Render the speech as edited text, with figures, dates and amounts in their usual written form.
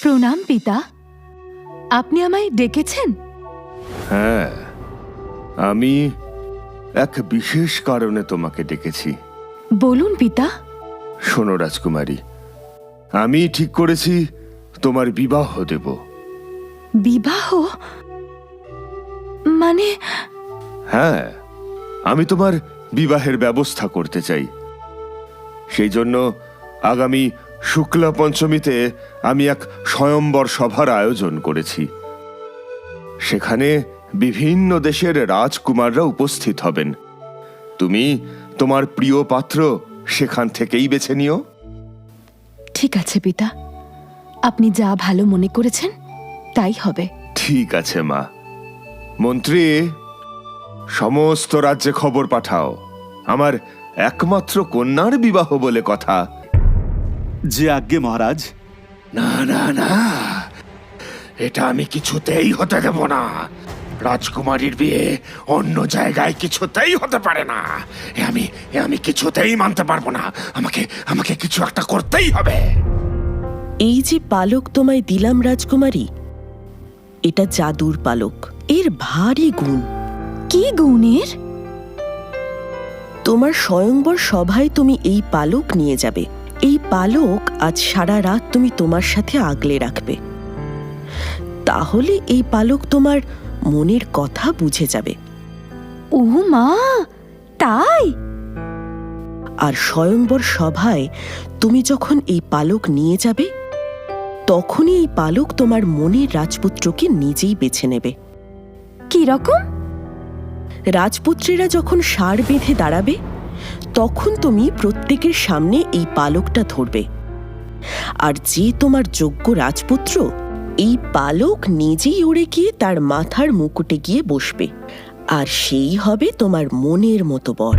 প্রণাম পিতা। আপনি আমায় ডেকেছেন? হ্যাঁ, আমি এক বিশেষ কারণে তোমাকে ডেকেছি। বলুন পিতা। শোনো রাজকুমারী, আমি ঠিক করেছি তোমার বিবাহ দেব। বিবাহ? মানে? হ্যাঁ, আমি তোমার বিবাহের ব্যবস্থা করতে চাই। সেই জন্য আগামী শুক্লা পঞ্চমীতে আমি এক স্বয়ম্বর সভার আয়োজন করেছি। সেখানে বিভিন্ন দেশের রাজকুমাররা উপস্থিত হবেন। তুমি তোমার প্রিয় পাত্র সেখান থেকেই বেছে নিও। ঠিক আছে পিতা, আপনি যা ভালো মনে করেছেন তাই হবে। ঠিক আছে মা। মন্ত্রী, সমস্ত রাজ্যে খবর পাঠাও, আমার একমাত্র কন্যার বিবাহ বলে কথা। যে আজ্ঞে মহারাজ। না না না, এটা আমি কিছুতেই হতে দেব না। রাজকুমারীর বিয়ে অন্য জায়গায় কিছুতেই হতে পারে না। এ আমি কিছুতেই মানতে পারবো না। আমাকে কিছু একটা করতেই হবে। এই যে পালক তোমায় দিলাম রাজকুমারী, এটা জাদুর পালক। এর ভারী গুণ। কি গুণের? তোমার স্বয়ংবর সভায় তুমি এই পালক নিয়ে যাবে। এই পালক আজ সারা রাত তুমি তোমার সাথে আগলে রাখবে। তাহলে এই পালক তোমার মনের কথা বুঝে যাবে। ও মা, তাই? আর স্বয়ংবর সভায় তুমি যখন এই পালক নিয়ে যাবে, তখনই এই পালক তোমার মনের রাজপুত্রকে নিজেই বেছে নেবে। কি রকম? রাজপুত্রেরা যখন ষাঁড় বেঁধে দাঁড়াবে, তখন তুমি প্রত্যেকের সামনে এই পালকটা ধরবে। আর যে তোমার যোগ্য রাজপুত্র, এই পালক নিজেই উড়ে গিয়ে তার মাথার মুকুটে গিয়ে বসবে। আর সেই হবে তোমার মনের মতো বর।